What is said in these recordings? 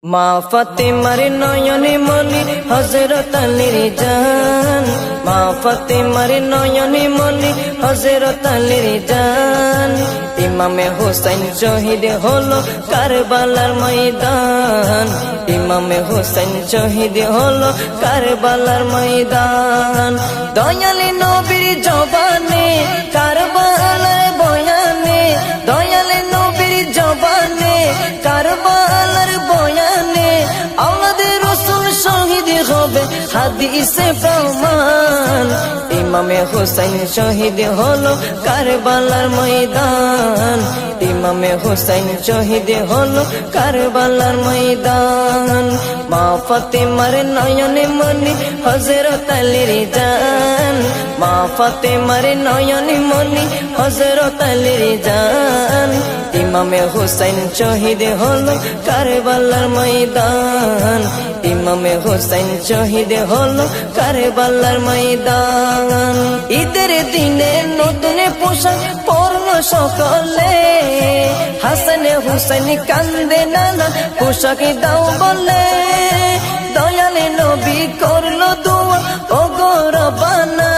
মা ফাতেমার নয়নে মনি হযরত আলীর জান, মা ফাতেমার নয়নে মনি হযরত আলীর জান। ইমামে হোসেন শহীদ হলো কারবালার ময়দান, ইমামে হোসেন শহীদ হলো কারবালার ময়দান। দয়ালে নবীর জবানে কারবালার বয়ানে, দয়ালে নবীর জবানে কারবালার বয়ানে, আওলাদে রাসূল শহীদ হবে হাদিসে প্রমাণ। ইমামে হোসেন শহীদ হলো কারবালার ময়দান, ইমামে হোসেন শহীদ হলো কারবালার ময়দান। মা ফাতেমার নয়নে মনি হযরত আলীর জান, মা ফাতেমার নয়নে মনি হযরত আলীর জান। ইমামে হোসেন শহীদ হলো কারবালার ময়দান, ইমামে হোসেন শহীদ হলো কারবালার ময়দান। ঈদের দিনে নতুন পোশাক পরলো সকলে, হাসান হুসেন কান্দে নানা পোশাক দাও বলে। দয়ালে নবী করলো দোয়া ও গো রব্বানা,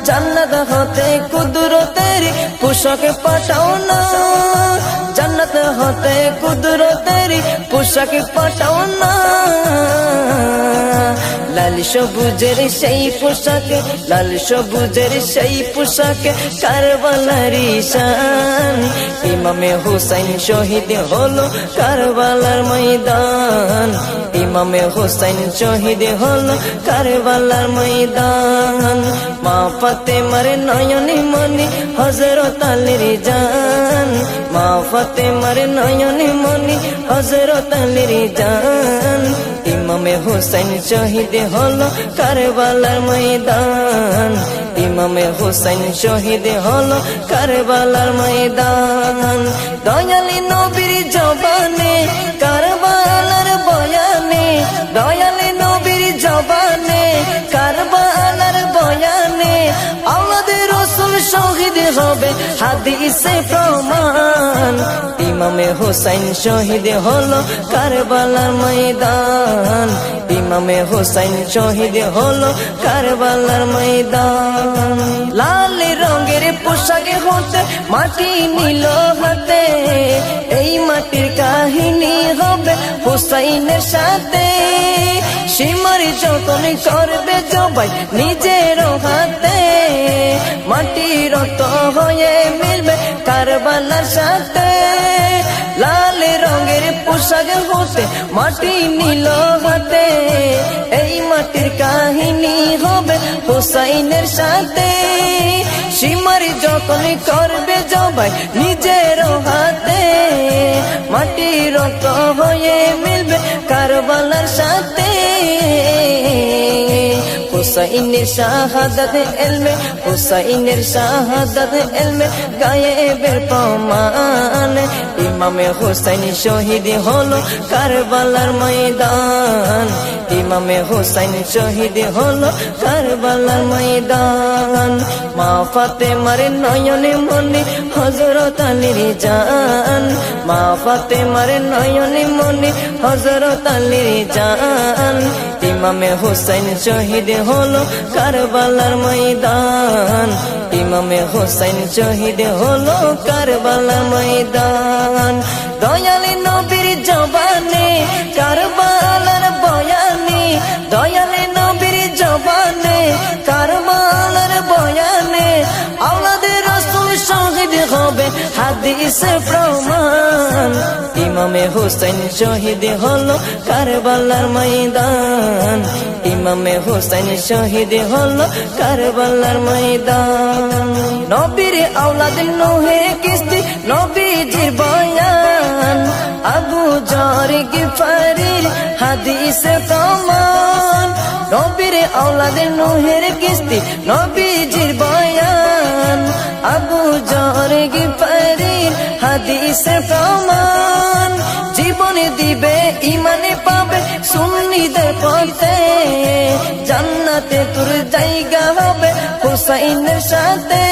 জান্নাত হতে কুদরতের পোশাক পাঠাও না, জান্নাত হতে কুদরতের পোশাক পাঠাও না। লাল সবুজের সেই পোশাকে, লাল সবুজের সেই পোশাকে কারবালার শান। ইমামে হোসেন শহীদ হলো কারবালার ময়দান, ইমামে হোসেন শহীদ হলো কারবালার ময়দান। মা ফাতেমার নয়নে মনি হযরত আলীর জান, মা ফাতেমার নয়নে মনি হযরত আলীর জান। ইমামে হোসেন শহীদ হলো কারবালার ময়দান, ইমামে হোসেন শহীদ হলো কারবালার ময়দান। দয়ালি নবীর জবানে কারবালার বয়ানে, দয়ালি নবীর জবানে কারবালার বয়ানে, আওলাদে রাসূল শহীদ হবে হাদিসে প্রমাণ। ইমামে হোসেন শহীদ হলো কারবালার ময়দান, ইমামে হোসেন শহীদ হলো কারবালার ময়দান। লাল রঙের পোশাকে হতে মাটি নিল হাতে, এই মাটির কাহিনী হবে হুসাইনের সাথে। সীমার যতন করবে জবাই নিজের হাতে, মাটি রক্ত হয়ে মিলবে কারবালার সাথে। লাল রঙের পোশাক হতে মাটি নিল হাতে, এই মাটির কাহিনী হবে হুসাইনের সাথে। সীমার যতন করবে জবাই নিজের হাতে, মাটি রক্ত হয়ে মিলবে কারবালার সাথে। হুসাইনের শাহাদাত ইলমে, হুসাইনের শাহাদাত ইলমে গায়েবের প্রমাণ। ইমামে হোসেন শহীদ হলো কারবালার ময়দান, ইমামে হোসেন শহীদ হলো কারবালার ময়দান। মা ফাতেমার নয়নে মনি হযরত আলীর জান, মা ফাতেমার নয়নে মনি হযরত আলীর জান। ইমামে হোসেন শহীদ হলো কারবালার ময়দান, ইমামে হোসেন শহীদ হলো কারবালার ময়দান। দয়ালে নবীর জবানে কারবালার বয়ানে, দয়ালে নবীর জবানে কারবালার বয়ানে, আওলাদে রাসূল শহীদ হবে হাদিসে প্রমাণ। ইমামে হোসেন শহীদ হলো কারবালার ময়দান, ইমামে হোসেন শহীদ হলো কারবালার ময়দান। নবীর আওলাদ নূহের কিস্তি নবীজির বয়ান, আবু যর গিফারির হাদিসে প্রমাণ। নবীর আওলাদ নূহের কিস্তি নবীজির বয়ান, আবু যর গিফারির হাদিসে প্রমাণ। জীবনে দিবে ইমানে পাবে সুন্নিদের পথে, জান্নাতে তোর জায়গা হবে হুসাইনের সাথে।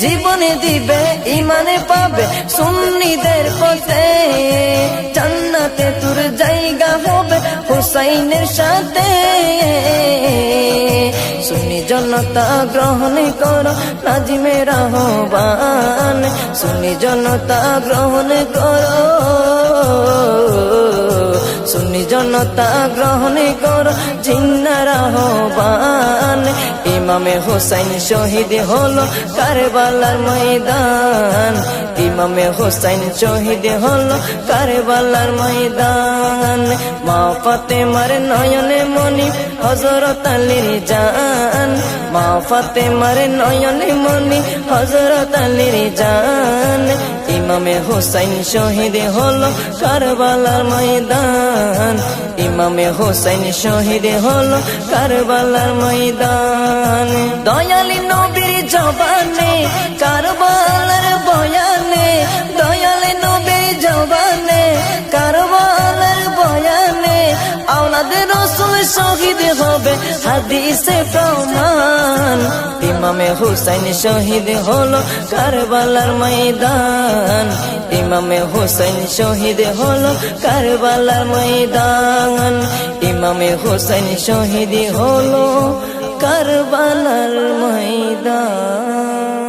জীবনে দিবে ইমানে পাবে সুন্নিদের পথে, জান্নাতে তোর হুসাইনের সাথে সুন্নি জনতা গ্রহণ করো নাজিমের আহ্বান সুন্নি জনতা গ্রহণ করো সুন্নি জনতা গ্রহণ করো জিন্নার আহ্বান ইমামে হুসাইন শহীদ হলো কারবালার ময়দান ইমামে হুসাইন শহীদ হলো কারবালার ময়দান মা ফাতেমার নয়নে মনি হযরত আলীর জান মা ফাতেমার নয়নে মনি হযরত আলীর জান ইমামে হুসাইন শহীদ হলো কারবালার ময়দান ইমামে হুসাইন শহীদ হলো কারবালার ময়দান দয়ালি নবীর জবানে কারবালার বয়ানে দয়ালি নবীর জবানে কারবালার বয়ানে আওলাদ রাসূল শহীদ হবে হাদিসে প্রমাণ ইমামে হুসাইন শহীদ হলো কারবালার ময়দান ইমামে হুসাইন শহীদ হলো কারবালার ময়দান ইমামে হুসাইন শহীদ হলো কারবালার ময়দান।